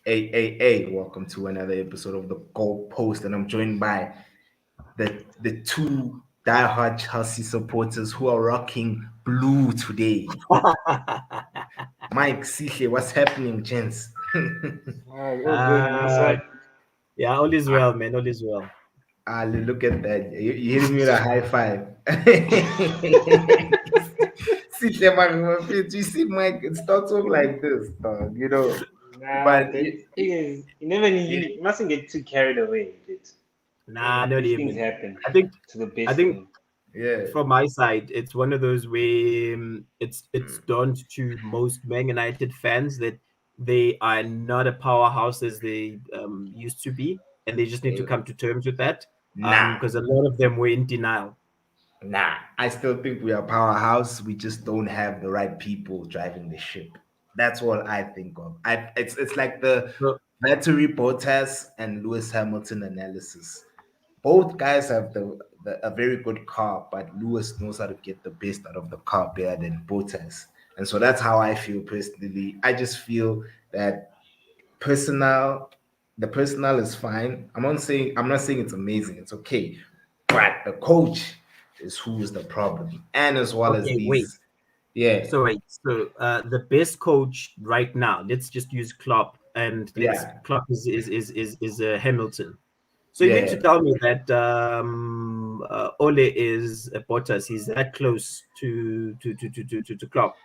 Hey, welcome to another episode of the Gold Post, and I'm joined by the two diehard Chelsea supporters who are rocking blue today. Mike, Sihle, what's happening, gents? All good, my Uh, side. yeah, all is well, man. All is well. Look at that. You hitting me with a high five. Sihle, you see, Mike, it starts off like this, dog, Nah, But the thing is, you mustn't get too carried away. Nah, not These things even. happen I think, to the I best of think them. yeah. from my side, it's one of those where it's Mm. dawned to most Man United fans that they are not a powerhouse as they used to be, and they just need to Eh, come to terms with that. Nah, Because a lot of them were in denial. Nah, I still think we are a powerhouse. We just don't have the right people driving the ship. That's all I think of. It's like the So, Valtteri Bottas and Lewis Hamilton analysis. Both guys have a very good car, but Lewis knows how to get the best out of the car better than Bottas. And so that's how I feel personally. I just feel that personal the personal is fine. I'm not saying it's amazing, it's okay. But the coach is who is the problem. And as well as okay, wait. these, yeah, So the best coach right now, let's just use Klopp, and let's yeah, Klopp is Hamilton. So you mean to yeah. tell me that Ole is Bottas? He's that close to Klopp?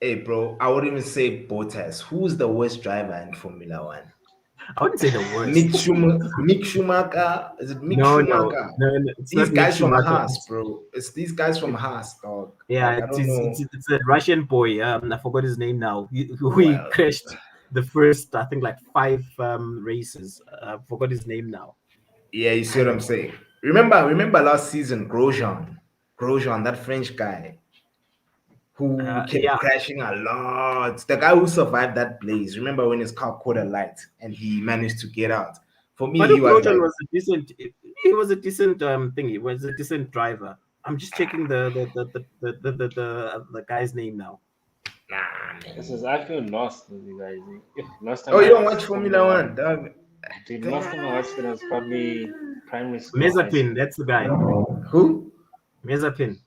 Hey bro, I wouldn't even say Bottas. Who's the worst driver in Formula One? I wouldn't say the worst. Mick Schumacher? Is it Mick No, no, Schumacher? no, no. It's These not Mick guys from Schumacher. Haas, bro. It's these guys from Haas, dog. Yeah, Like I don't know. it's a Russian boy. I forgot his name now. He Well, crashed the first, I think, like five races. I forgot his name now. yeah, you see what I'm saying. Remember last season, Grosjean, that French guy who kept Yeah, crashing a lot. The guy who survived that blaze. Remember when his car caught a light and he managed to get out? For me, but he was Grosjean like, was a decent. He was a decent thing. He was a decent driver. I'm just checking the guy's name now. nah, This is man. I feel lost with you guys. Last time Oh, I you don't watched watch Formula Formula One, One, dog? dude, last time I watched it I was probably Damn. primary school, high Mazepin, school. that's the guy. Who? Mazepin.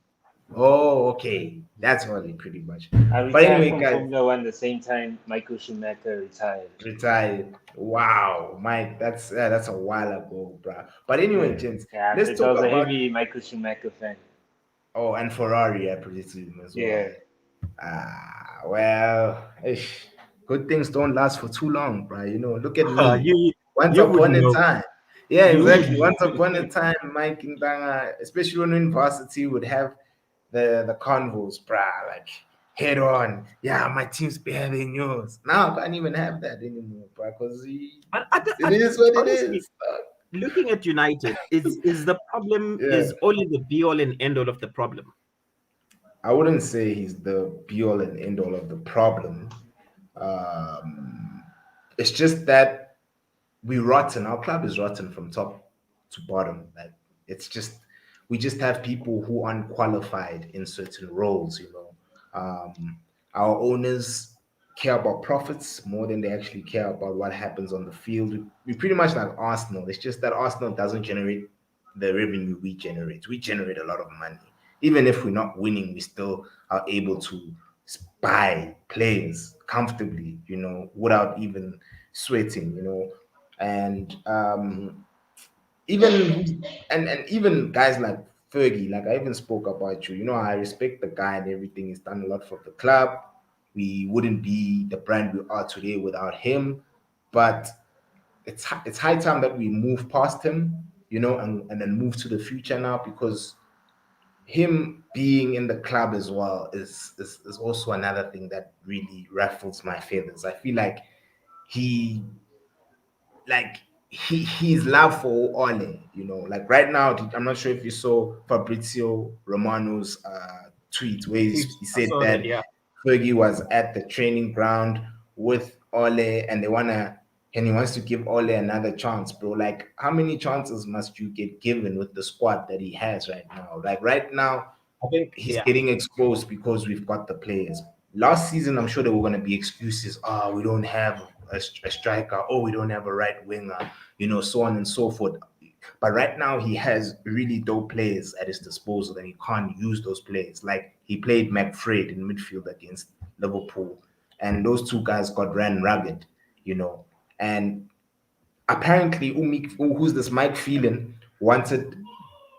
Oh, okay. That's only pretty much. I But retired anyway, from guys, Formula One the same time Michael Schumacher retired. retired. Wow, Mike, that's a while ago, bruh. But anyway, Yeah, gents, yeah, let's but I talk was a about. heavy Michael Schumacher fan. Oh, and Ferrari, I presume as Yeah, well. Well, good things don't last for too long, bro. Look at me. you Once you would upon a know. time. Yeah, You would exactly. know. Once upon a time, Mike and Danga, especially when in varsity, would have the convos, bruh, like head on. Yeah, my team's better than yours. Now I can't even have that anymore, bruh, because it is what it Honestly, is. looking at United, is the problem Yeah. is only the be all and end all of the problem. I wouldn't say he's the be all and end all of the problem. Um, it's just that we rotten. Our club is rotten from top to bottom. Like it's just we just have people who aren't qualified in certain roles. Our owners care about profits more than they actually care about what happens on the field. We pretty much like Arsenal. It's just that Arsenal doesn't generate the revenue we generate. We generate a lot of money. Even if we're not winning, we still are able to buy players comfortably, without even sweating, and even guys like Fergie, like I even spoke about you. I respect the guy and everything. He's done a lot for the club. We wouldn't be the brand we are today without him. But it's high time that we move past him, and then move to the future now, because him being in the club as well is also another thing that really ruffles my feathers. I feel he like his love for Ole, like right now, I'm not sure if you saw Fabrizio Romano's tweet where he I said saw that. that Yeah. Fergie was at the training ground with Ole and he wants to give Ole another chance, bro. Like, how many chances must you get given with the squad that he has right now? Like right now, I think he's yeah. getting exposed because we've got the players. last season, I'm sure there were going to be excuses. Oh, we don't have a striker. Oh, we don't have a right winger. So on and so forth. But right now, he has really dope players at his disposal, and he can't use those players. Like he played McFred in midfield against Liverpool, and those two guys got ran ragged. And apparently, who's this Mike Phelan wanted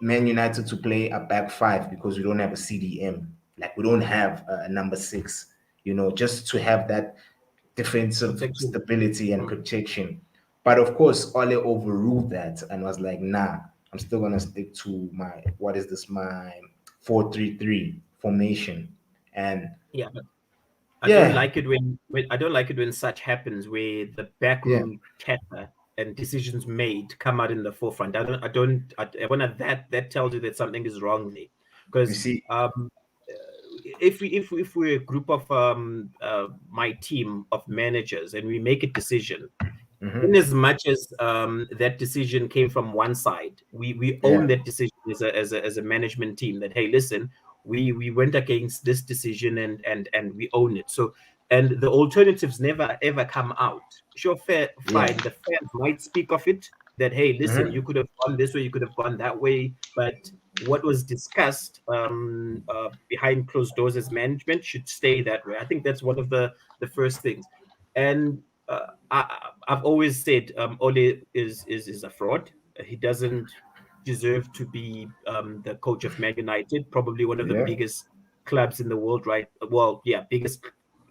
Man United to play a back five because we don't have a CDM. Like we don't have a number six, just to have that defensive Protection. stability and protection. But of course, Ole overruled that and was like, nah, I'm still gonna stick to my 4-3-3 formation. And Yeah, but I don't yeah, like it when I don't like it when such happens where the yeah, backroom chatter and decisions made come out in the forefront. I when that tells you that something is wrong there. you Because see, if we're a group of my team of managers and we make a decision, in hmm, as much as that decision came from one side, we own yeah, that decision as a management team. That hey, listen, we went against this decision and we own it. So and the alternatives never ever come out. Sure, fair, yeah, fine. The fans might speak of it. That hey, listen, you hmm, could have gone this way, you could have gone that way, but what was discussed behind closed doors as management should stay that way. I think that's one of the first things. And I've always said Ole is a fraud. He doesn't deserve to be the coach of Man United, probably one of the yeah, biggest clubs in the world, right? Well, yeah, biggest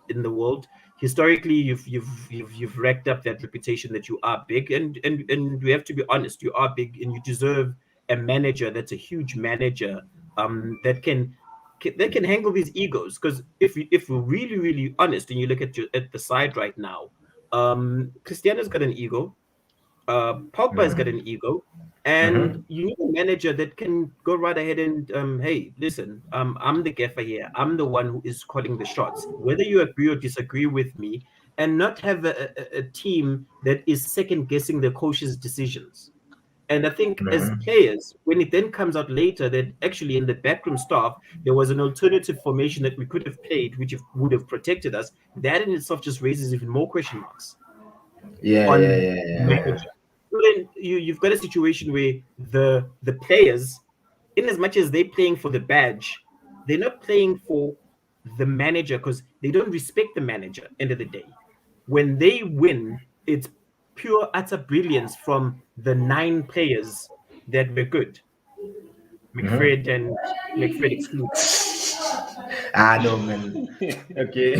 in the world. Historically, you've racked up that reputation that you are big, and we have to be honest, you are big, and you deserve a manager that's a huge manager that can handle these egos. Because if we're really honest, and you look at the side right now, Cristiano's got an ego. Pogba's got hmm, an ego, and hmm, you need a manager that can go right ahead and hey, listen, I'm the gaffer here. I'm the one who is calling the shots, whether you agree or disagree with me, and not have a team that is second guessing the coach's decisions. And I think as hmm. players, when it then comes out later that actually in the backroom staff, there was an alternative formation that we could have played, which would have protected us, that in itself just raises even more question marks Yeah, yeah, on yeah, the yeah, yeah. manager. So then you've got a situation where the players, in as much as they're playing for the badge, they're not playing for the manager because they don't respect the manager. End of the day, when they win, it's pure utter brilliance from the 9 players that were good. Hmm. McFred excluded. Ah, no, man. Okay.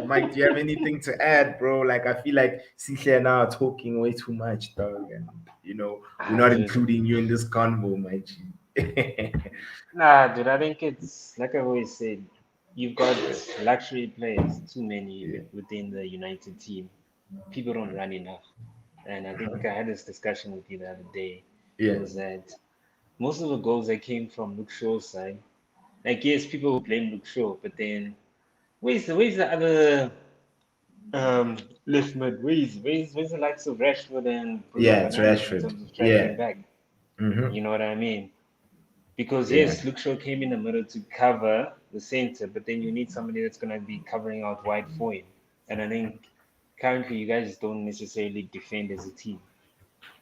Mike, do you have anything to add, bro? Like, I feel like Sihle and I are talking way too much, dog. And, we're Ah, not dude. including you in this convo, my G. Nah, dude, I think it's like I always said, you've got luxury players, too many Yeah. within the United team. People don't run enough. And I think I had this discussion with you the other day, Yeah. was that most of the goals that came from Luke Shaw's side, like yes, people will blame Luke Shaw, but then where's the other left mid? Where's the likes of Rashford and Bruno Yeah, it's Fernandes in Rashford. terms of tracking Yeah. back? Mm-hmm. You know what I mean? Because Yeah. yes, Luke Shaw came in the middle to cover the center, but then you need somebody that's going to be covering out wide for him. And I think currently you guys don't necessarily defend as a team.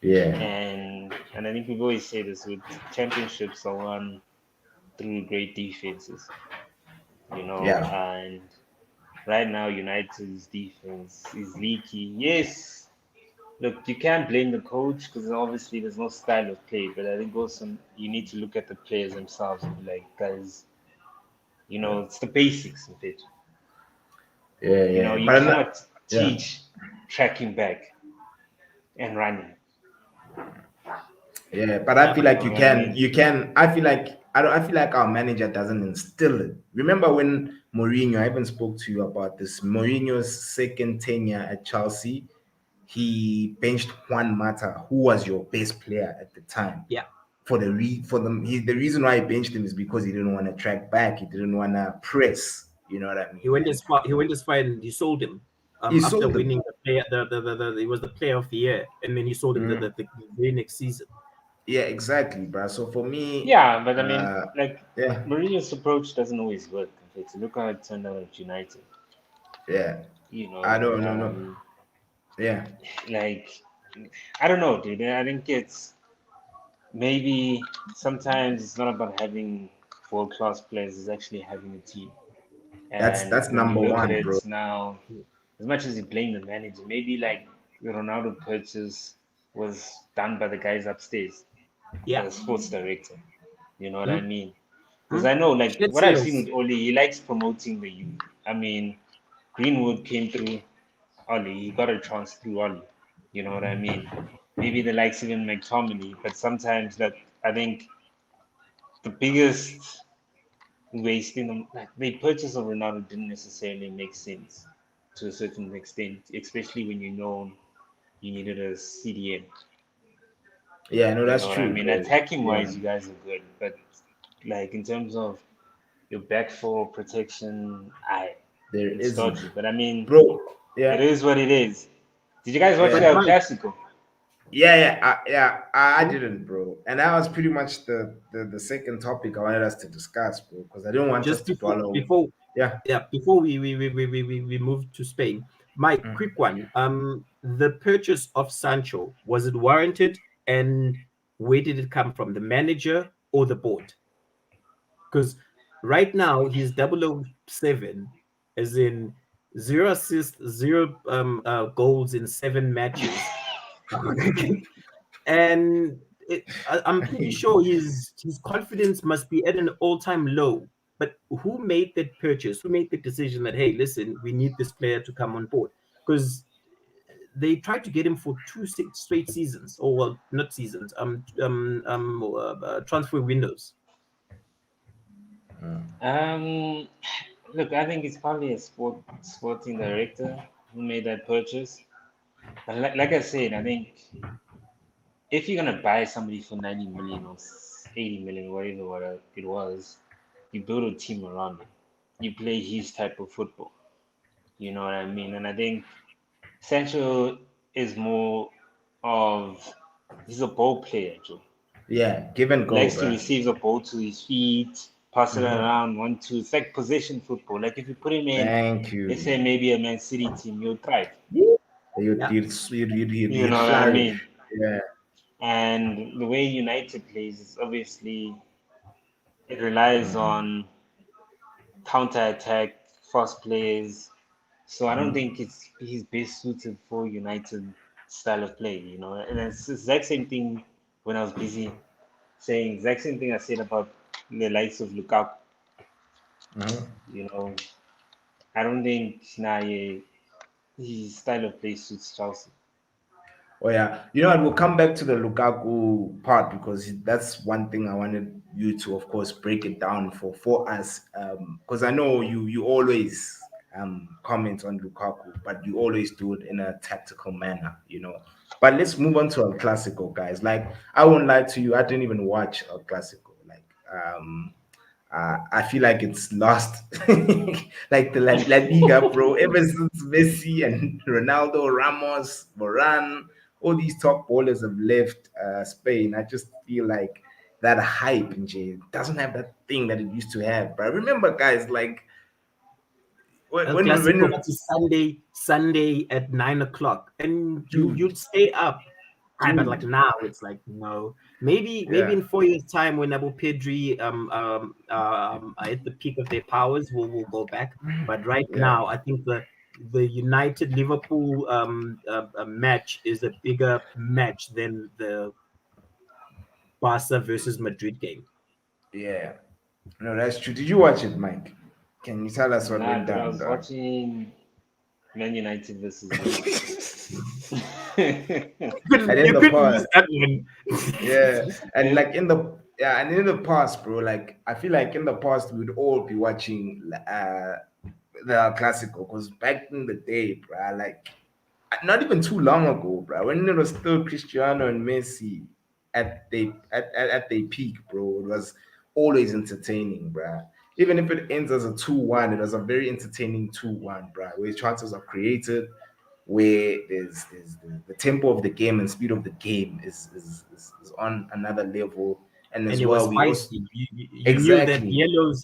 Yeah. And I think we've always said this with championships are won through great defenses, Yeah. and right now United's defense is leaky. Yes, look, you can't blame the coach because obviously there's no style of play, but I think also you need to look at the players themselves and be like, guys, it's the basics of it. Yeah. Yeah. You But I'm not, cannot yeah. teach tracking back and running. Yeah, but I feel But like You know what I mean? I feel like I feel like our manager doesn't instill it. Remember when Mourinho, I even spoke to you about this, Mourinho's second tenure at Chelsea, he benched Juan Mata, who was your best player at the time. yeah, The reason why he benched him is because he didn't want to track back, he didn't want to press, you know what I mean? And he went as far and he sold him. he After sold winning him. the player, the he was the player of the year, and then he sold him Mhm. the very next season. Yeah, exactly, bro. So for me, Yeah, but I mean, like yeah. Mourinho's approach doesn't always work, complicated. Look how it turned out at United. Yeah. You I know, don't know. No. Yeah. like I don't know, dude. I think it's maybe sometimes it's not about having world class players. It's actually having a team. And That's when you number look at one, it bro. now, as much as you blame the manager, maybe like the Ronaldo purchase was done by the guys upstairs, Yeah. the sports director. You know what I Mm, mean? Because mm. I know, like, Shed what I've seen sales. with Oli, he likes promoting the youth. I mean, Greenwood came through Oli, he got a chance through Oli. You know what I mean? Maybe the likes of even McTominay, but sometimes that I think the biggest wasting them, like the purchase of Ronaldo didn't necessarily make sense to a certain extent, especially when you know you needed a CDM. Yeah, no, You that's know what I true, mean? bro. Attacking Yeah, wise, you guys are good, but like in terms of your back four protection, there it's isn't, dodgy. But I mean, bro. it Yeah, is what it is. Did you guys watch But yeah. the Mike, Clasico? I mm, didn't, bro. And that was pretty much the second topic I wanted us to discuss, bro, because I didn't want us just to before follow. before Yeah. yeah, before we move to Spain, Mike, Mm. quick one. The purchase of Sancho, was it warranted, and where did it come from, the manager or the board? Because right now he's 007, as in zero assists, zero goals in 7 matches. And I'm pretty sure his confidence must be at an all-time low. But who made that purchase? Who made the decision that, hey, listen, we need this player to come on board? Because they tried to get him for two straight seasons, or well, not seasons, transfer windows. Um, Look, I think it's probably a sporting director who made that purchase. But like I said, I think if you're gonna buy somebody for 90 million or 80 million, whatever it was, you build a team around him. You play his type of football. You know what I mean? And I think Sancho is more of he's a ball player, Joe. Yeah, give and He go, likes to bro. receive the ball to his feet, pass it Hmm. around, 1, 2. It's like possession football. Like if you put him in, Thank let's say you. maybe a Man City team, you'll thrive. You'd, Yeah. you'd, You you'd know what I flourish. mean? Yeah. And the way United plays is obviously it relies on counter attack, fast plays. So I don't think he's best suited for United style of play, you know. And it's the exact same thing when I was busy saying exact same thing I said about the likes of Lukaku. Hmm. You know, I don't think his style of play suits Chelsea. Oh yeah, you know what? We'll come back to the Lukaku part because that's one thing I wanted you to, of course, break it down for us. Because I know you always comment on Lukaku, but you always do it in a tactical manner, you know. But let's move on to El Clasico, guys. Like I won't lie to you, I didn't even watch El Clasico. Like I feel like it's lost, like the La Liga, bro. Ever since Messi and Ronaldo, Ramos, Varane, all these top ballers have left Spain, I just feel like that hype in J doesn't have that thing that it used to have. But I remember, guys, like when El when Clasico, that's a Sunday at 9 o'clock, and dude, you'd stay up. But like dude, now, it's like no. Maybe yeah, in 4 years' time, when Abu Pedri are at the peak of their powers, we'll go back. But right yeah. now, I think the United Liverpool match is a bigger match than the Barca versus Madrid game. Yeah, no, that's true. Did you watch it, Mike? Can you tell us what Nah, went dude, I down, was dog? watching Man United versus Liverpool. And in You the couldn't miss past, that one. yeah, and Eh? like in the yeah, and in the past, bro, like I feel like in the past we'd all be watching the Classical because back in the day, bro, like not even too long ago, bro, when it was still Cristiano and Messi at their peak, bro, it was always entertaining, bro. Even if it ends as a 2-1, it was a very entertaining 2-1, bro, where chances are created, where there's the tempo of the game and speed of the game is on another level. And And as it was well, we also feisty. You knew that exactly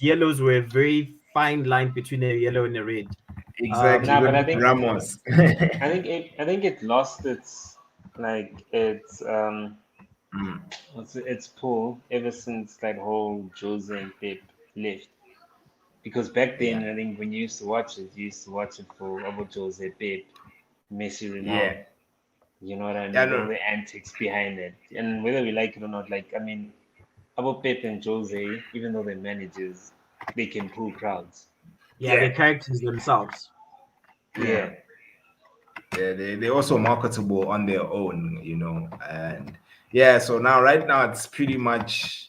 yellows were very fine line between a yellow and a red. Exactly. Nah, but With Ramos. I think it lost its Mm, its pull ever since like whole Jose and Pep left. Because back yeah. then, I think when you used to watch it for about Jose, Pep, Messi, Yeah. Ronaldo. You know what I Yeah. mean? All No. the antics behind it, and whether we like it or not, like I mean, about Pep and Jose, even though they're managers, they can pull crowds. Yeah, Yeah. the characters themselves. Yeah. Yeah, Yeah, they're also marketable on their own, and yeah, so now right now it's pretty much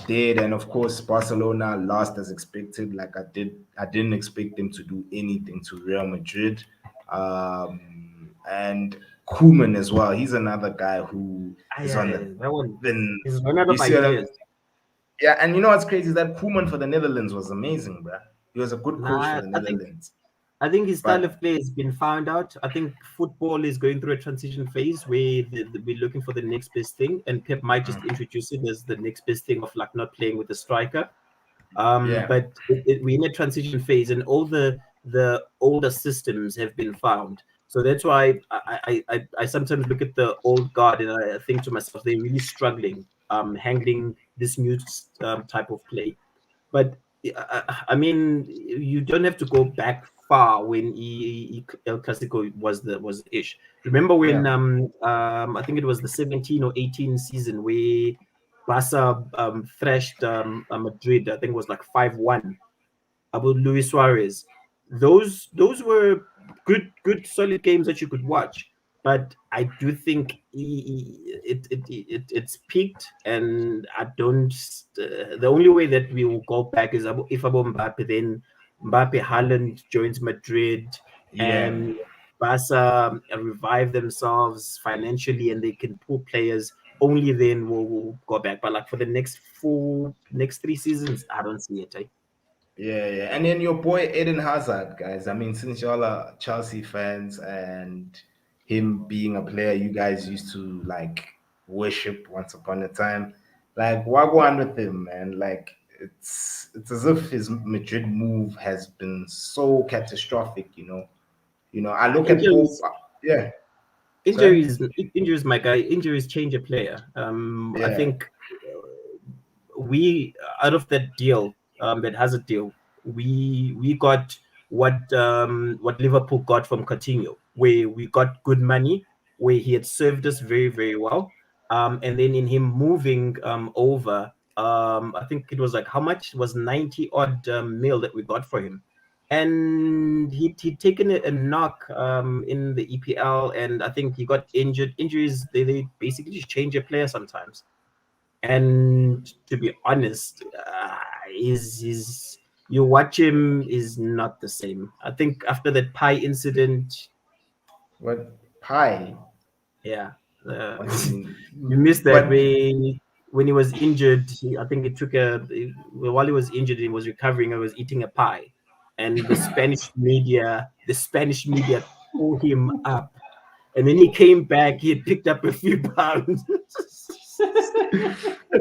dead. And of course Barcelona lost as expected. Like I didn't expect them to do anything to Real Madrid. And Koeman as well. He's another guy who is on the That one then is one of you my see what ideas. yeah, and you know what's crazy is that Koeman for the Netherlands was amazing, bruh. He was a good coach for Nah, the Netherlands. I think his style But of play has been found out. I think football is going through a transition phase where we're looking for the next best thing, and Pep might just introduce it as the next best thing of like not playing with a striker. yeah, But we're in a transition phase, and all the older systems have been found. So that's why I sometimes look at the old guard and I think to myself they're really struggling handling this new type of play. But I mean, you don't have to go back far when El Clasico was the ish. Remember when yeah. I think it was the 17 or 18 season where Barca thrashed Madrid. I think it was like 5-1 about Luis Suarez. Those were good solid games that you could watch. But I do think it's peaked, and I don't. The only way that we will go back is if about Mbappe, then Mbappe Haaland joins Madrid, Yeah, and Barca revive themselves financially, and they can pull players. Only then we'll go back. But like for the next 3 seasons, I don't see it. Eh? yeah. And then your boy Eden Hazard, guys. I mean, since y'all are Chelsea fans and him being a player you guys used to like worship once upon a time, like what go on with him, man? Like it's as if his Madrid move has been so catastrophic. I look at Pope. Injuries Yeah, sorry. injuries my guy, injuries change a player. I Yeah, think we out of that deal, that has a deal, we got what Liverpool got from Coutinho, where we got good money, where he had served us very very well, and then in him moving over, I think it was like how much it was 90 odd mil that we got for him, and he'd taken a knock in the EPL, and I think he got injured. Injuries, they basically just change a player sometimes. And to be honest, is you watch him is not the same. I think after that pie incident, what pie? yeah, What do you you mean? missed that But way when he was injured. I think it took while he was injured, he was recovering. He was eating a pie, and the Spanish media tore him up. And then he came back. He had picked up a few pounds.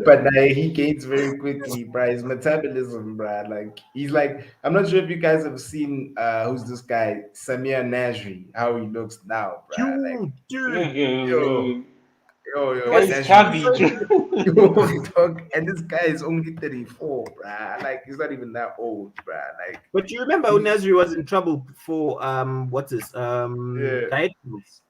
But he gains very quickly, bro. His metabolism, bro. Like he's like, I'm not sure if you guys have seen who's this guy, Samir Nasri, how he looks now, bro. Like, You yeah, dude, yo, he yo, was guy's Nasri chubby, is bro. yo, dog, and this guy is only 34, bro. Like he's not even that old, bro. Like but you remember when he's Nasri was in trouble for what's this yeah. diet pills.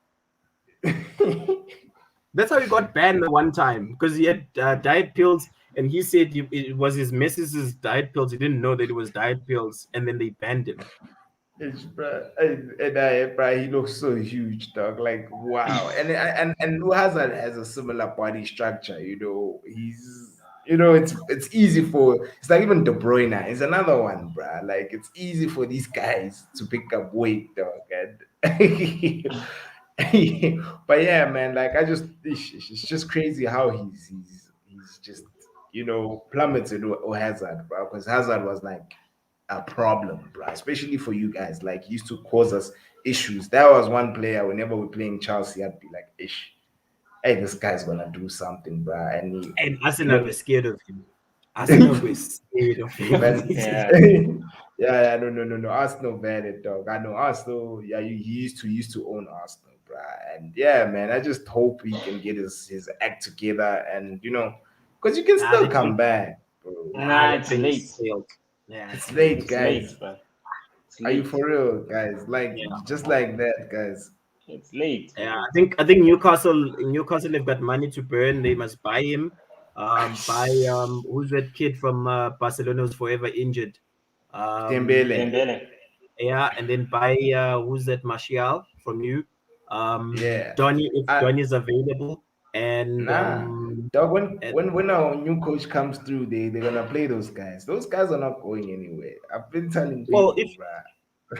That's how he got banned the one time because he had diet pills, and he said it was his missus's diet pills. He didn't know that it was diet pills, and then they banned him. It's, bro, bro, he looks so huge, dog. Like wow, and Lou Hazard has a similar body structure. It's easy for it's like even De Bruyne is another one, bro. Like it's easy for these guys to pick up weight, dog. And but yeah, man, like it's just crazy how he's just plummeted or Hazard, bro. Because Hazard was like a problem, bro, especially for you guys. Like, he used to cause us issues. That was one player, whenever we're playing Chelsea, I'd be like, ish, hey, this guy's gonna do something, bro. And And you Arsenal know, were scared of him. Arsenal were scared of him. Man, Yeah. yeah, no. Arsenal bad it, dog. I know Arsenal. Yeah, he used to own Arsenal, bruh. And yeah, man, I just hope he can get his act together, and because you can Nah, still that come train, back, bro. nah, Nah, that it's train is late. sailed. Yeah, It's it's late. late, It's late, guys. bro. It's Are you late. for real, guys? Like Yeah, just like that, guys. It's late, yeah. man. I think Newcastle have got money to burn. They must buy him. Buy who's that kid from Barcelona who's forever injured? Dembele. Dembele. Yeah, and then buy who's that Martial from you? Yeah. Donny if I, Donny is available, and Nah, dog. When our new coach comes through, they're gonna play those guys. Those guys are not going anywhere. I've been telling well, people, bruh.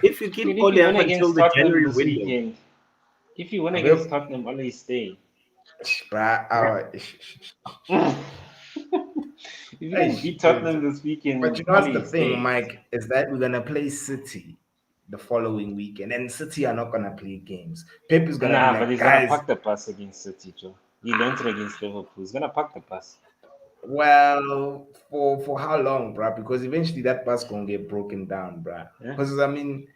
if you keep Dude, if you Ole win up until against the Tottenham January this window, weekend, if you win I against will, Tottenham, Ole stay. bruh. If you can Hey, beat Tottenham this but weekend, you know what's Ole the thing, stay. Mike, is that we're gonna play City the following weekend, and City are not gonna play games. Pep is gonna be Nah, but like, he's gonna guys. pack the pass against City, Joe. He learned it against Liverpool. He's gonna pack the pass. Well, for how long, bruh? Because eventually that bus gonna get broken down, bruh. Yeah. Because I mean,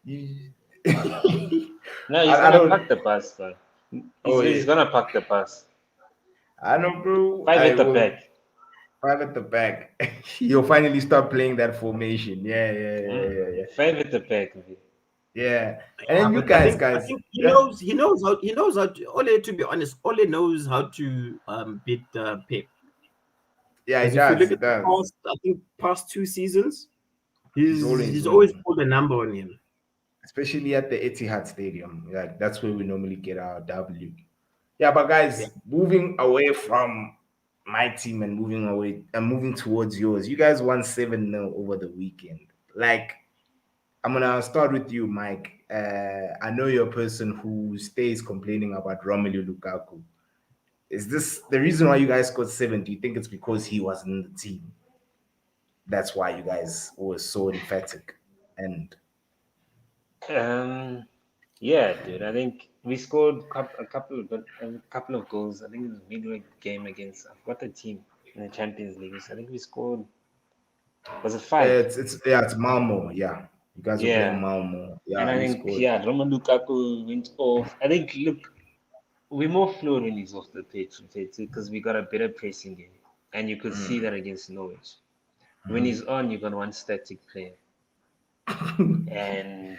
you, No, he's I gonna pack don't. the pass, bro. Oh He's yeah, gonna pack the pass. I know, bro. Five I at the will back. five at the back. You'll finally start playing that formation. Mm. Yeah. Five at the back, man. Yeah. And then you but I guys, think guys, he yeah, knows how to Ole. To be honest, Ole knows how to beat Pep. yeah, Because it if you does, look it at the does. past 2 seasons, He's always he's always winning, pulled a number on him. especially at the Etihad Stadium. Like that's where we normally get our W. Yeah, but Yeah. guys, moving away from my team and moving towards yours. You guys won 7-0 over the weekend. Like, I'm gonna start with you, Mike. I know you're a person who stays complaining about Romelu Lukaku. Is this the reason why you guys scored 7? Do you think it's because he was in the team? That's why you guys were so emphatic. And Um, yeah, dude. I think we scored a couple of goals. I think it was midweek game against I forgot the team in the Champions League. So I think we scored. Was it five? it's Malmo. Yeah, you guys were playing Yeah, Malmo. and Yeah, I you think scored. Romelu Lukaku went off. I think look, we're more fluid when he's off the pitch because we got a better pressing game, and you could see that against Norwich. When he's on, you got one static player, and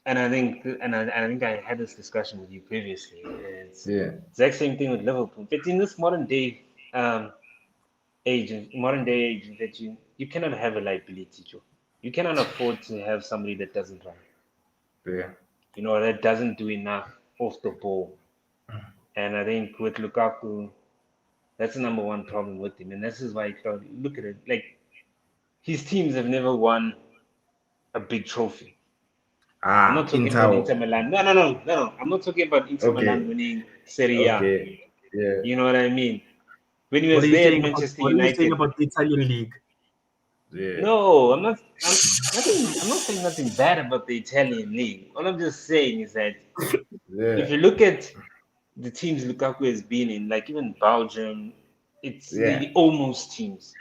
and I think I had this discussion with you previously. It's Yeah. exact same thing with Liverpool. But in this um, modern day age, that you cannot have a liability, Joe. You cannot afford to have somebody that doesn't run. Yeah. That doesn't do enough off the ball. And I think with Lukaku, that's the number one problem with him. And this is why I thought, look at it, like his teams have never won a big trophy. I'm not talking about Inter. Inter Milan. No. I'm not talking about Inter Milan Okay. winning Serie A. Okay. Yeah. You know what I mean? When he What are was you there at saying about Manchester United. the Italian league? Yeah. No, I'm not. I'm not saying nothing bad about the Italian league. All I'm just saying is that if Yeah. you look at the teams Lukaku has been in, like even Belgium, it's Yeah. the almost teams.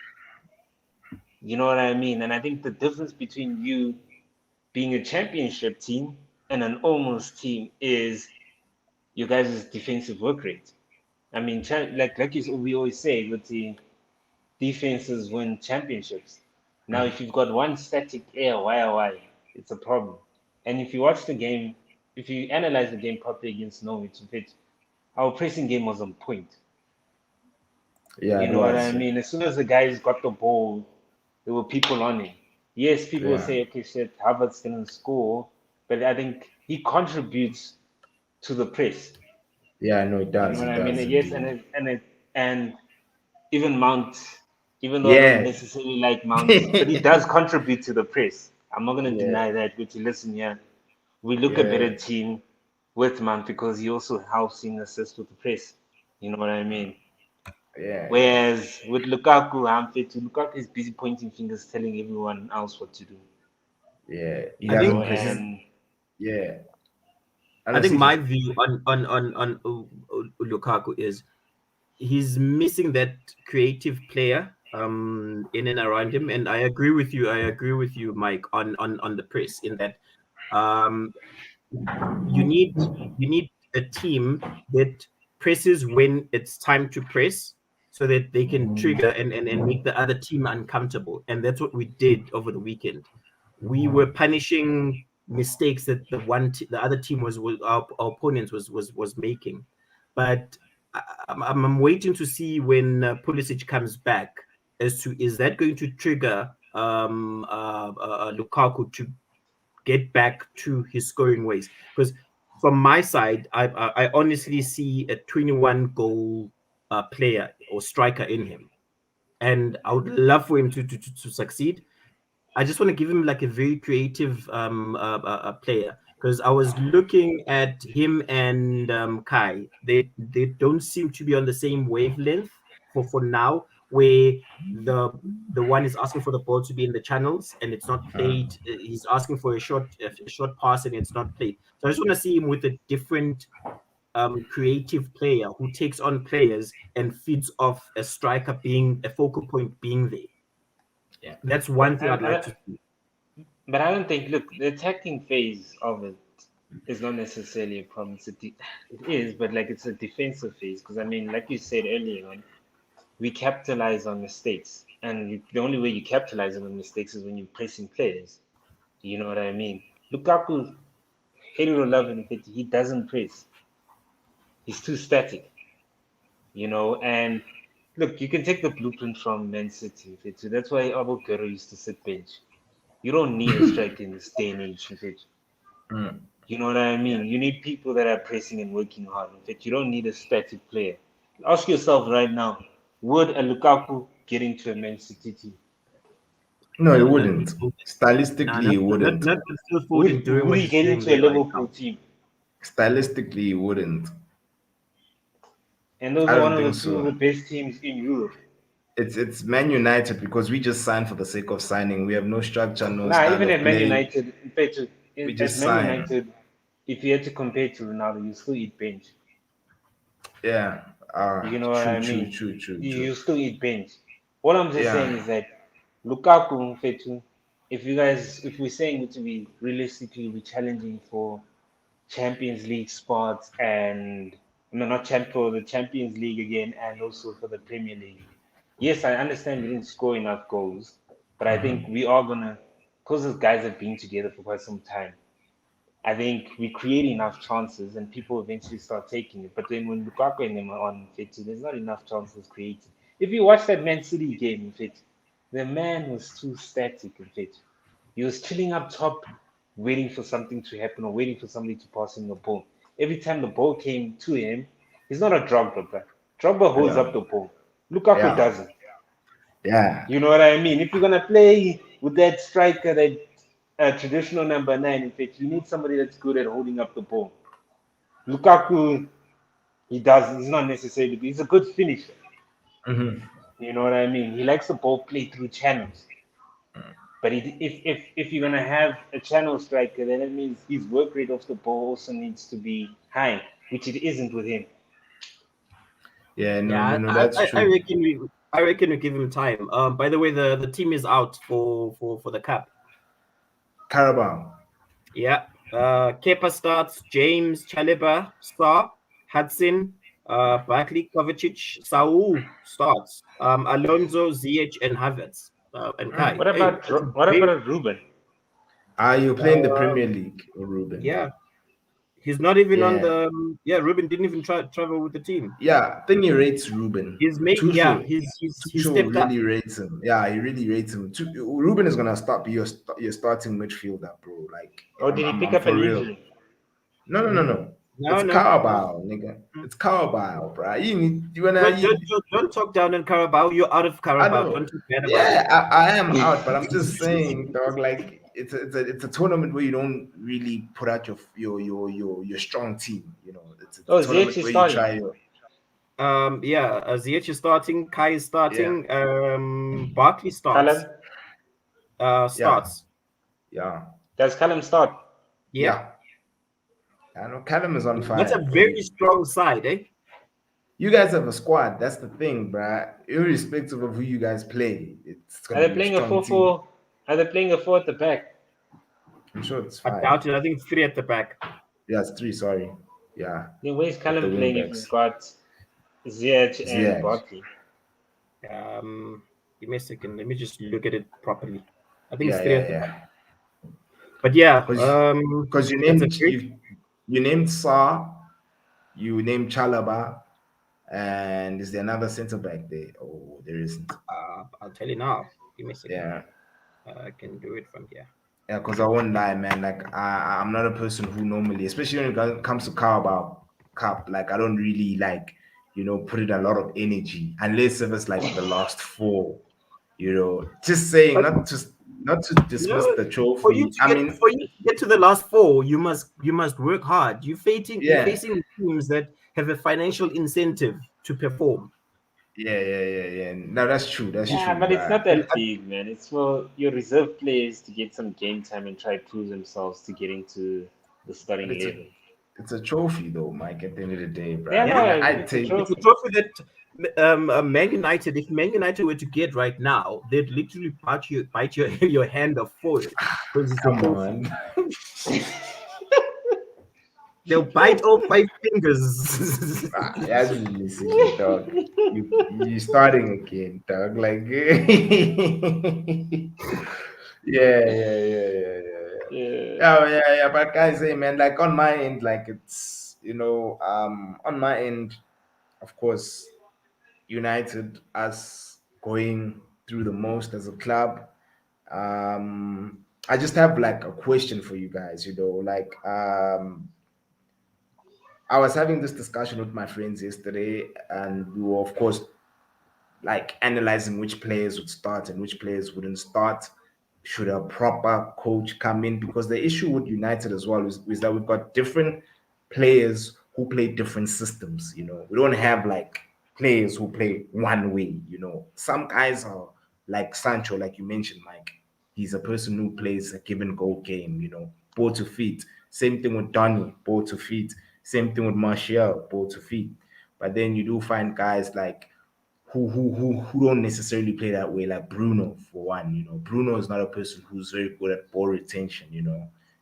You know what I mean? And I think the difference between you being a championship team and an almost team is your guys' defensive work rate. I mean, we always say, with the defenses win championships. Now, if you've got one static air, why, it's a problem. And if you watch the game, if you analyze the game properly against Norwich, our pressing game was on point. Yeah, You it know what I was. mean? As soon as the guys got the ball, there were people on him. Yes, people will Yeah. say, okay, shit, Havertz didn't score, but I think he contributes to the press. Yeah, no, it You know does. what It I mean? does Yes, indeed. and even Mount, even though I don't Yeah. necessarily like Mount, but he does contribute to the press. I'm not gonna Yeah. deny that. But you listen here, we look a Yeah. better team with Mount because he also helps in assist with the press. You know what I mean? Yeah. Whereas with Lukaku, Lukaku is busy pointing fingers, telling everyone else what to do. Yeah. He I think doesn't press his. And Yeah. I I don't think see my this. view on Lukaku is he's missing that creative player in and around him. And I agree with you. I agree with you, Mike, on the press in that um, you need you need a team that presses when it's time to press so that they can trigger and make the other team uncomfortable. And that's what we did over the weekend. We were punishing mistakes that the other team was our opponents was making. But I'm waiting to see when Pulisic comes back as to is that going to trigger Lukaku to get back to his scoring ways? Because from my side, I honestly see a 21 goal player or striker in him, and I would love for him to succeed. I just want to give him like a very creative player because I was looking at him and Kai. They don't seem to be on the same wavelength for now. Where the the one is asking for the ball to be in the channels and it's not played. He's asking for a short pass and it's not played. So I just want to see him with a different creative player who takes on players and feeds off a striker being a focal point being there. Yeah. That's But one thing I'd like to see. I don't think. Look, the attacking phase of it is not necessarily a problem. It is, but like it's a defensive phase because I mean, like you said earlier on, we capitalize on mistakes, and the only way you capitalize on the mistakes is when you're pressing players. You know what I mean? Lukaku, hate it or love it, he doesn't press. He's too static. And look, you can take the blueprint from Man City. So that's why Abu Gero used to sit bench. You don't need a striker in this day and age. Mm. You know what I mean? You need people that are pressing and working hard. In fact, you don't need a static player. Ask yourself right now, would a Lukaku get into a Man City team? No, it Not with wouldn't. Foden. Nah, Stylistically, it not wouldn't. with Phil Foden Would doing would what he he's get doing into a there right Liverpool now. team? Stylistically, it wouldn't. And those I are don't one of think the two of so. the best teams in Europe. It's Man United because we just signed for the sake of signing. We have no structure, no Nah, style even of at Man play. United, compared to We at just Man sign. United, if you had to compare to Ronaldo, you still eat bench. Yeah. You know what True, I true, mean? true, true, true. You still eat bench. What I'm just saying Yeah. is that Lukaku, Mfetu, if we're saying to be realistically, we're challenging for Champions League spots and no, not for the Champions League again, and also for the Premier League. Yes, I understand we didn't score enough goals, but I think we are gonna, because those guys have been together for quite some time. I think we create enough chances and people eventually start taking it. But then when Lukaku and them are on fit, there's not enough chances created. If you watch that Man City game in fit, the man was too static in fit. He was chilling up top, waiting for something to happen or waiting for somebody to pass him the ball. Every time the ball came to him, he's not a Drogba, bro. Drogba holds Yeah. up the ball. Lukaku Yeah. doesn't. Yeah. You know what I mean? If you're gonna play with that striker, that traditional number nine, in fact, you need somebody that's good at holding up the ball. Lukaku, he does. He's not necessarily. He's a good finisher. Hmm. You know what I mean? He likes the ball played through channels. But if you're gonna have a channel striker, then that means his work rate off the ball also needs to be high, which it isn't with him. Yeah, no, no, Yeah, no, that's I true. reckon we give him time. By the way, the team is out for the cup. Carabao. Yeah. Kepa starts, James, Chaleba, Star, Hudson, Barkley, Kovacic, Saul starts. Alonso, ZH, and Havertz. And Kai. Hey, that's a What very about Ruben? Are you playing the uh, Premier League, Ruben? yeah. He's not even on Yeah. the yeah, Ruben didn't even travel with the team. Yeah, I think he rates Ruben. He's made yeah, Tuchel, he's Tuchel stepped up. really rates him. Yeah, he really rates him. Ruben is gonna start be your starting midfielder, bro. Like Or did he pick I'm up for an real. injury? No, no, no, no. No, It's no, no. Carabao, nigga. It's Carabao, bro. You wanna Don't talk down on Carabao. You're out of I Carabao. know. Don't talk bad about Yeah, them. I am out, but I'm just saying, dog. Like it's a tournament where you don't really put out your strong team. It's a Oh, ZH tournament is where you starting. try your Yeah, ZH is starting, Kai is yeah, starting, Barkley Callum, starts. yeah, Starts. yeah, does Callum start? Yeah. yeah. I know Callum is on That's a fire, bro. very strong side, eh? You guys have a squad. That's the thing, bruh. Irrespective of who you guys play, it's Are gonna they be a playing a strong team. 4-4? Are they playing a 4 at the back? I'm sure it's I five. doubt it. I think 3 at the back. Yeah, it's three. Sorry. Yeah, Then where's with the Callum wing playing if he's backs. got Ziyech and Ziyech. Barkley? Give me a second. Let me just look at it properly. I think it's Yeah, 3 yeah, at the back. yeah. But yeah, Because you that's a named great. you named Sa, you named Chalaba, and is there another centre back there? Oh, there isn't. I'll tell you now. Give me a second. Yeah. I can do it from here. Yeah, because I won't lie, man. Like I'm not a person who normally, especially when it comes to Carabao Cup, like I don't really like, put in a lot of energy unless if it's like the last four. Just saying, But not to you know, dismiss the for you trophy. to I get mean, for you to get to the last four, you must work hard. You're yeah, facing teams that have a financial incentive to perform. yeah. No, that's true. That's Yeah, true, but it's bro. not that big, man. It's for your reserve players to get some game time and try to prove themselves to get into the But starting 11. it's a trophy though, Mike. At the end of the day, bro. Yeah, I Yeah, mean, no, I it's a take it's a trophy. trophy that Man United, if Man United were to get right now, they'd literally bite your your hand off for it because it's a come trophy. on. They'll bite all five fingers. That's silly, dog. You starting again, dog. Like, yeah. Yeah. Yeah. But guys, hey, man, like on my end, like it's on my end, of course, United us going through the most as a club. I just have like a question for you guys. Like I was having this discussion with my friends yesterday, and we were, of course, like analyzing which players would start and which players wouldn't start. Should a proper coach come in? Because the issue with United as well is that we've got different players who play different systems. We don't have like players who play one way. Some guys are like Sancho, like you mentioned, Mike. He's a person who plays a give and go game. Ball to feet. Same thing with Donny, ball to feet. Same thing with Martial, ball to feet. But then you do find guys like who don't necessarily play that way, like Bruno for one. Bruno is not a person who's very good at ball retention.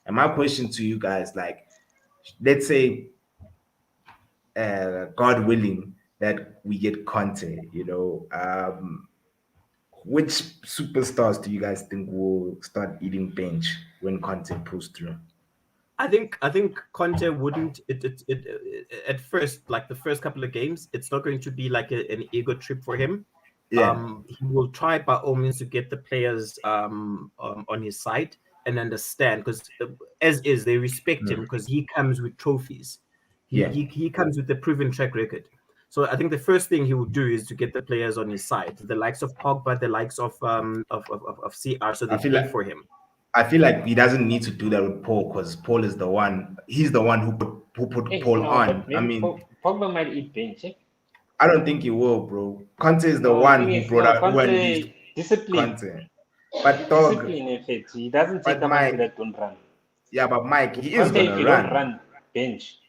And my question to you guys, like, let's say, God willing, that we get Conte. Which superstars do you guys think will start eating bench when Conte pulls through? I think Conte wouldn't at first, like the first couple of games, it's not going to be like an ego trip for him. Yeah. He will try by all means to get the players on his side and understand, because as is they respect him Mm. because he comes with trophies. He, Yeah. he he comes with a proven track record. So I think the first thing he will do is to get the players on his side, the likes of Pogba, the likes of CR, so I they feel play like for him. I feel like he doesn't need to do that with Paul because Paul is the one. He's the one who put Hey, Paul no, but on. I maybe mean, Pogba might eat bench. Eh? I don't think he will, bro. Conte is the No, the one thing who is, brought no, out who unleashed Conte, discipline. Conte. But dog, Discipline, in fact. He doesn't take but a man to Mike, that don't run. yeah, but Mike, With he is Conte, if gonna you don't run. run, bench.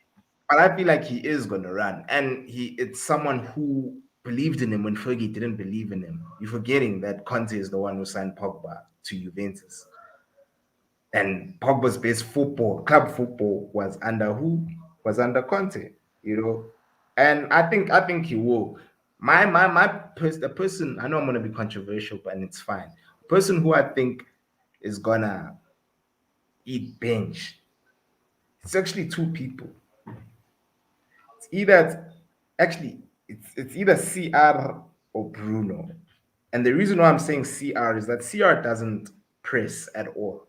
But I feel like he is gonna run, and it's someone who believed in him when Fergie didn't believe in him. You're forgetting that Conte is the one who signed Pogba to Juventus, and Pogba's best club football, was under who? Was under Conte. And I think he will. The person, I know I'm gonna be controversial, but it's fine. The person who I think is gonna eat bench. It's actually two people. It's either actually it's either CR or Bruno. And the reason why I'm saying CR is that CR doesn't press at all.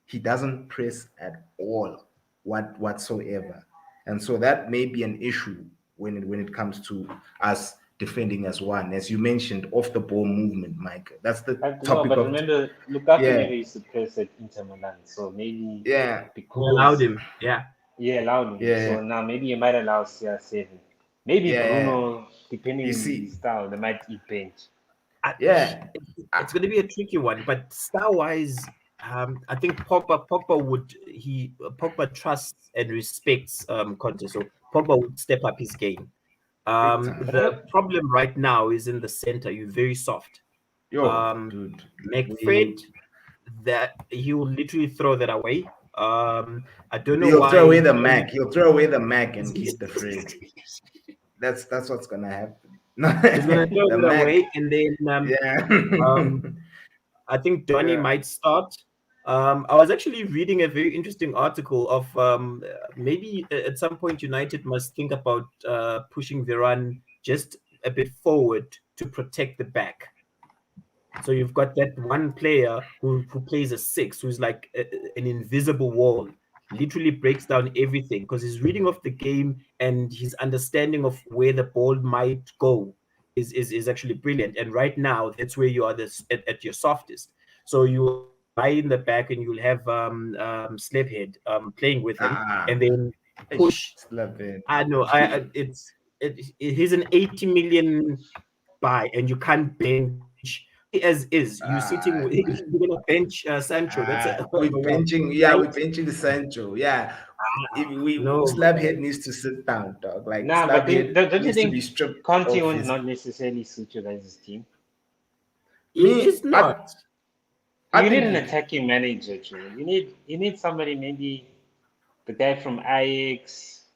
He doesn't press at all, whatsoever. And so that may be an issue when it comes to us defending as one. As you mentioned, off the ball movement, Mike. That's the But no, topic but of remember, Lukaku yeah, never used to press at Inter Milan. So maybe yeah, He allowed because him, yeah. he allowed him. yeah, So now maybe he might allow CR7. Maybe yeah. Bruno, You depending on his see, style, they might eat bench. I, yeah. it's going to be a tricky one, but style wise, I think Pogba trusts and respects Conte, so Pogba would step up his game. Big time. The problem right now is in the center. You're very soft. Yo, dude. McFred, We that he will literally throw that away. I don't know He'll throw why away the Mac. He'll throw away the Mac and keep the Fred. he's That's what's gonna happen. gonna throw The that Mac. away, and then Yeah. um, I think Donny Yeah. might start. I was actually reading a very interesting article of maybe at some point United must think about pushing Varane just a bit forward to protect the back. So you've got that one player who plays a six, who's like an invisible wall, literally breaks down everything because his reading of the game and his understanding of where the ball might go is actually brilliant. And right now, that's where you are at your softest. So you will have a guy in the back, and you'll have Slaphead playing with him, Ah. and then Ish, push. slap it. I know. He's an 80 million buy, and you can't bench as is. You sitting Ah. with you're gonna bench Sancho. That's a We're one, benching, yeah, right? we're benching the Sancho. Yeah. If we No, Slabhead needs to sit down, dog. Like Nah, but Slabhead don't you needs to think be stripped Conte off won't his not necessarily suit your guys' team? he is me. not. I You need think an he attacking manager, Joe. You need somebody, maybe the guy from Ajax,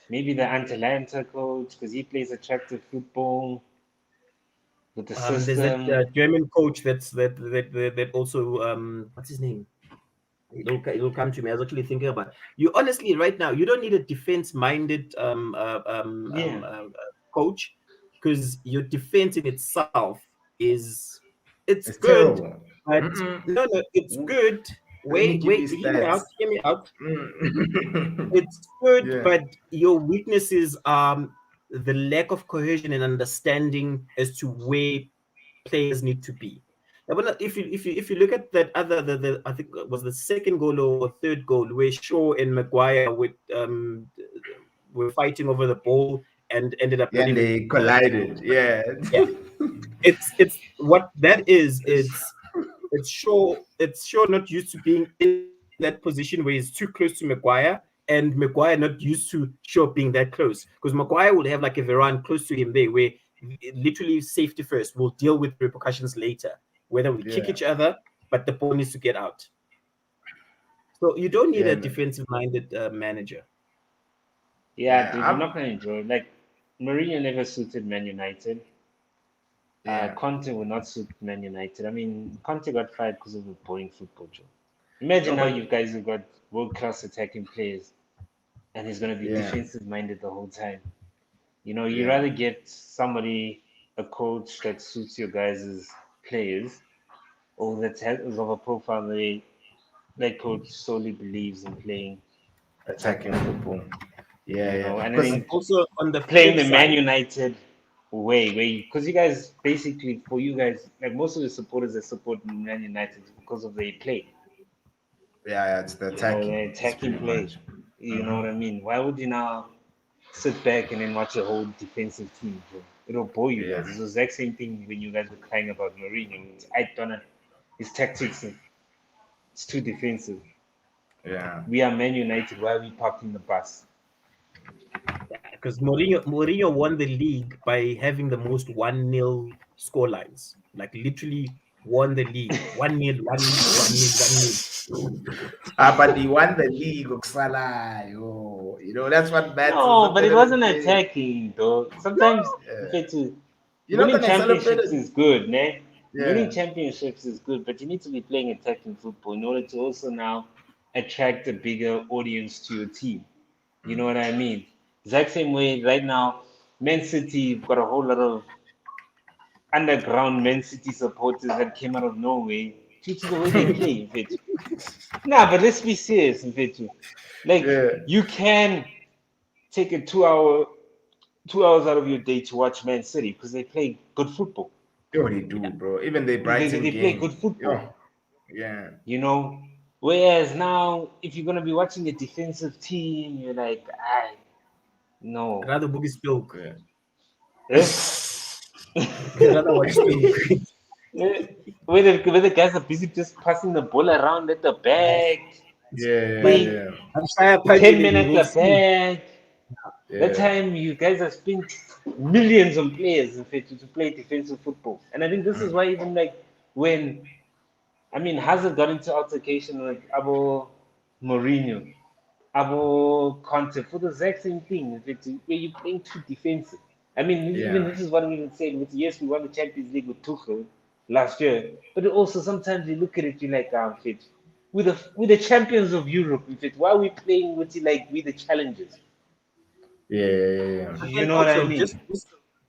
maybe the Atalanta coach, because he plays attractive football with the There's that system. German coach that also what's his name? It'll come to me. I was actually thinking about you. Honestly, right now, you don't need a defense-minded Yeah. coach because your defense in itself is it's is good, terrible. but Mm-mm. no, it's good. Let me give you Hear me out. stats. Hear me out. Mm. It's good, Yeah. but your weaknesses the lack of cohesion and understanding as to where players need to be. Now, but if you look at that other the I think it was the second goal or third goal where Shaw and Maguire were fighting over the ball and ended up Yeah, not and even they collided. Yeah. yeah, it's what that is. It's Shaw not used to being in that position where he's too close to Maguire, and Maguire not used to Shaw being that close because Maguire would have like a Varane close to him there, where literally safety first. We'll deal with repercussions later, whether we kick Yeah. each other, but the ball needs to get out. So you don't need Yeah, a man. defensive-minded manager. Yeah, Yeah. dude, you're not going to enjoy it. Like, Mourinho never suited Man United. Yeah. Conte will not suit Man United. I mean, Conte got fired because of the boring football, Joe. Imagine No, now but you guys have got world-class attacking players, and he's going to be yeah. defensive-minded the whole time. You Yeah. rather get somebody, a coach that suits your guys' players, or is of a profile that coach solely believes in playing Attacking attacking football. football. Yeah, yeah. And I Because Because think also on the playing flip the Man side, United way, because you guys basically, for you guys, like most of the supporters that support Man United is because of their play, yeah, it's the their attacking. It's attacking pretty play. much. You know what I mean? Why would you now sit back and then watch a whole defensive team, bro? It'll bore you Yeah. guys. It's the exact same thing when you guys were crying about Mourinho. I don't know. His tactics, it's too defensive. Yeah. We are Man United. Why are we parking the bus? because Mourinho won the league by having the most 1-0 score lines. Like literally won the league. 1-0, 1-0, 1-0, 1-0. But he won the league, Oksala. Oh, that's what matters No, at but the it end of the wasn't day. attacking, though. Sometimes Yeah. You're not winning gonna celebrate championships it. is good, ne? Winning Yeah. championships is good, but you need to be playing attacking football in order to also now attract a bigger audience to your team. You know what I mean? Exact same way right now, Man City, you've got a whole lot of underground Man City supporters that came out of nowhere due to the way they play, Mfethu. Nah, but let's be serious, Mfethu. Like, Yeah. you can take a 2 hours out of your day to watch Man City because they play good football. Yo, they do, bro. Even the Brighton They play good game. football, Yo. Yeah. you know. Whereas now, if you're gonna be watching a defensive team, you're like, I no, Rather Boogie Stoke. Yeah. eh? Rather watch Stoke. Eh, where the guys are busy just passing the ball around at the back, Yeah, yeah, But they yeah. I'm shy of 10 punching men it, at we'll the see. back. That Yeah. time you guys have spent millions on players in fact to play defensive football. And I think this is why even like when I mean Hazard got into altercation with Abo Mourinho, Abo Conte for the exact same thing. In fact, where you playing too defensive. I mean, even Yeah. this is what we even said with yes, we won the Champions League with Tuchel last year, but also sometimes you look at it, you like, fit. With the champions of Europe, in fact, why are we playing with it like we the challengers? Yeah. Yeah. You And know what I also, mean?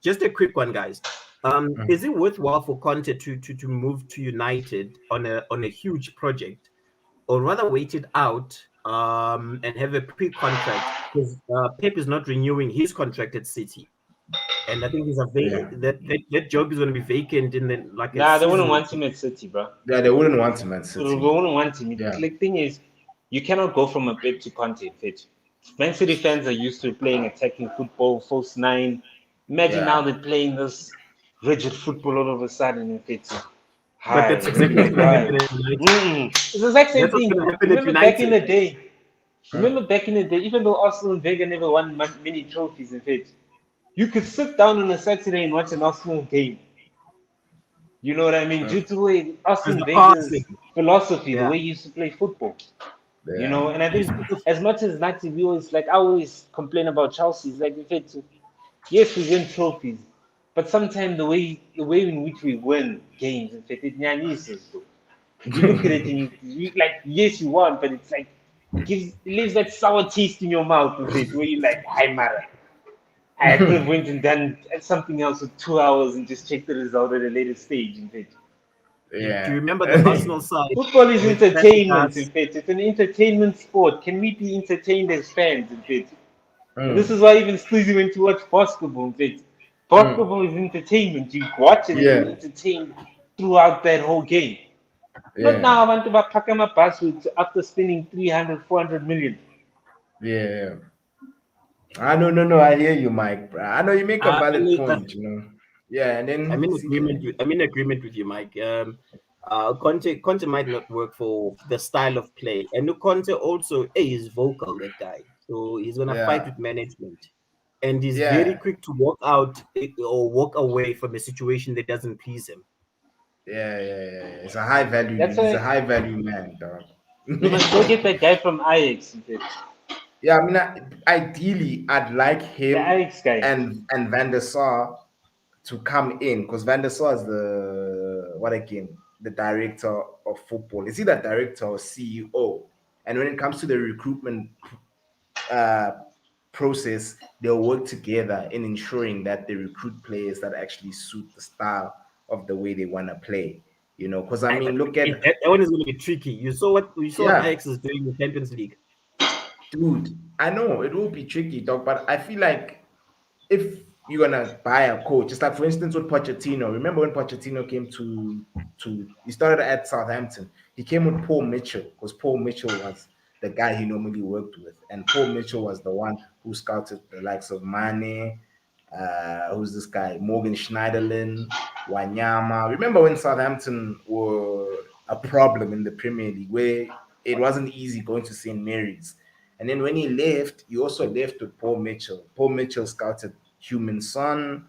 just a quick one, guys. Yeah. Is it worthwhile for Conte to move to United on a huge project, or rather wait it out and have a pre-contract? Because Pep is not renewing his contract at City, and I think Yeah. that job is going to be vacant in like a Nah, they wouldn't season or want two. him at City, bro. Yeah, they wouldn't want to Man They City, man. wouldn't want him. Yeah. The thing is, you cannot go from a Pep to Conte, fit. Man City fans are used to playing attacking football, false nine. Imagine now Yeah. they're playing this rigid football all of a sudden, and it's But hi, that's exactly what's going to happen why? at United. It's the exact same That's what's thing. going to happen at Remember back in United. the day. Mm. Remember back in the day, even though Arsenal and Wenger never won many trophies, in fact, you could sit down on a Saturday and watch an Arsenal game. You know what I mean? Mm. Due to the way Because Arsene the Wenger's passing, philosophy, the yeah. way he used to play football. You Yeah. know, and I think as much as Nati we always like I always complain about Chelsea's like if it's yes we win trophies, but sometimes the way in which we win games, in fact, it nyanyises though. You look at it and you like yes you won, but it's like it leaves that sour taste in your mouth, in fact, where you like, hi Mara. I could have went and done something else with 2 hours and just checked the result at a later stage, in fact. Do you Yeah. remember the Arsenal side Football is with entertainment, in Fabregas? fact. It's an entertainment sport. Can we be entertained as fans, in fact? And this Mm. is why even Sleazy went to watch basketball, in fact. Mm. Basketball is entertainment. You watch it and you're Yeah. entertained throughout that whole game. Not Yeah. now, I want to pack my passwords after spending 300, 400 million. Yeah. I know, no, no. I hear you, Mike. I know you make a I valid mean, point. Yeah, and then Sihle. I'm in agreement with you, Mike. Conte might not work for the style of play, and Conte also is vocal. That guy, so he's gonna fight Yeah. with management, and he's very Yeah. quick to walk out or walk away from a situation that doesn't please him. Yeah. It's a high value. That's He's a why high value man, dog. you must go get that guy from Ajax, in fact. Yeah, I mean, ideally, I'd like The him Ajax guy. and Van der Sar to come in because Van der Sar is the what again? The director of football. Is he the director or CEO? And when it comes to the recruitment uh, process, they'll work together in ensuring that they recruit players that actually suit the style of the way they want to play. You know, because I But mean, look at that one is going to be tricky. You saw what yeah, Ajax is doing in the Champions League. dude. I know it will be tricky, dog, but I feel like if you're gonna buy a coach, just like for instance with Pochettino. Remember when Pochettino came to he started at Southampton. He came with Paul Mitchell because Paul Mitchell was the guy he normally worked with, and Paul Mitchell was the one who scouted the likes of Mane. Who's this guy? Morgan Schneiderlin, Wanyama. Remember when Southampton were a problem in the Premier League, where it wasn't easy going to St Mary's, and then when he left, he also left with Paul Mitchell. Paul Mitchell scouted Human Son.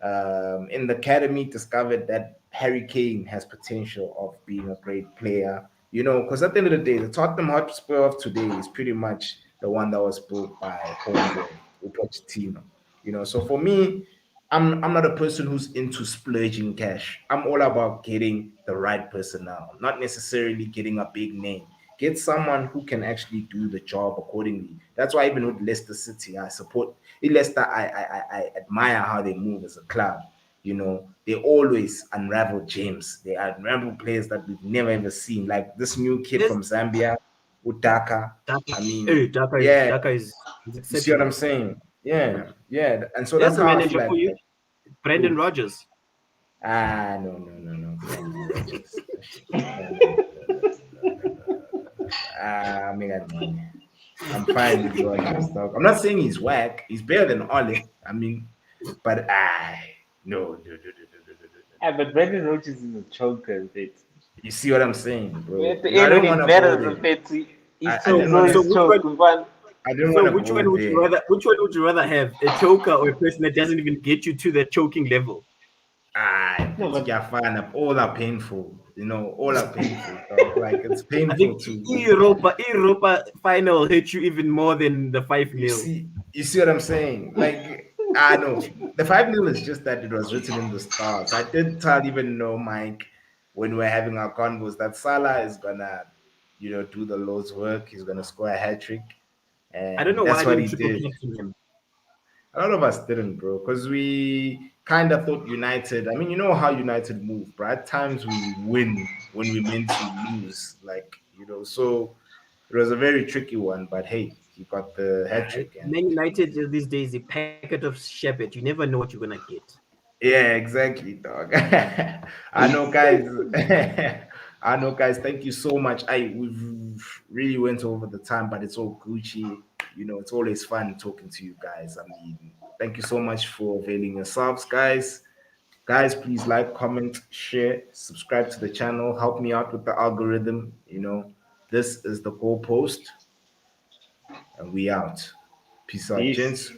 In the academy, discovered that Harry Kane has potential of being a great player. You know, because at the end of the day, the Tottenham Hotspur of today is pretty much the one that was built by Homeboy, Pochettino. You know, so for me, I'm not a person who's into splurging cash. I'm all about getting the right personnel, not necessarily getting a big name. Get someone who can actually do the job accordingly. That's why even with Leicester City, I support Leicester. I admire how they move as a club. You know, they always unravel gems. They unravel players that we've never ever seen. Like this new kid There's from Zambia, Udaka. Daka. I mean, Hey, Daka is yeah, Daka is you see what I'm exceptional. saying? Yeah. And so There's that's the how I feel manager like for you, Brendan who Rodgers. no, Brandon Rogers. I mean that money. I'm fine with Rogers, dog. I'm not saying he's whack. He's better than Ole. I mean, but no. But Brendan Rodgers is a choker, in fact. You see what I'm saying, At bro? the You know, I end, don't when want it to go matters, in there. fact, his I So chokes don't want so to. always which choke. one With one. I didn't want So to go there. which one would you rather have? A choker or a person that doesn't even get you to the choking level? Ah, No, but yeah, fine. All are painful. All are painful, dog. Like it's I painful think to Europa final hit you even more than the 5-0. you see what I'm saying? Like I know the 5-0 is just that it was written in the stars. I did tell even know Mike when we are having our convos that Salah is gonna, do the Lord's work. He's gonna score a hat trick, I don't and know why that's I what didn't he triple did. captain him. A lot of us didn't, bro, because we kind of thought United. I mean, you know how United move, bro. At times we win when we meant to lose, like So it was a very tricky one, but hey, he got the hat trick, and Man United these days, a packet of shepherd. You never know what you're gonna get. yeah, exactly, dog. I know, guys. I know, guys. Thank you so much. We've really went over the time, but it's all Gucci. It's always fun talking to you guys. I mean, thank you so much for availing yourselves, guys. Guys, please like, comment, share, subscribe to the channel. Help me out with the algorithm. This is the goalpost, and we out. Peace out, peace. gents.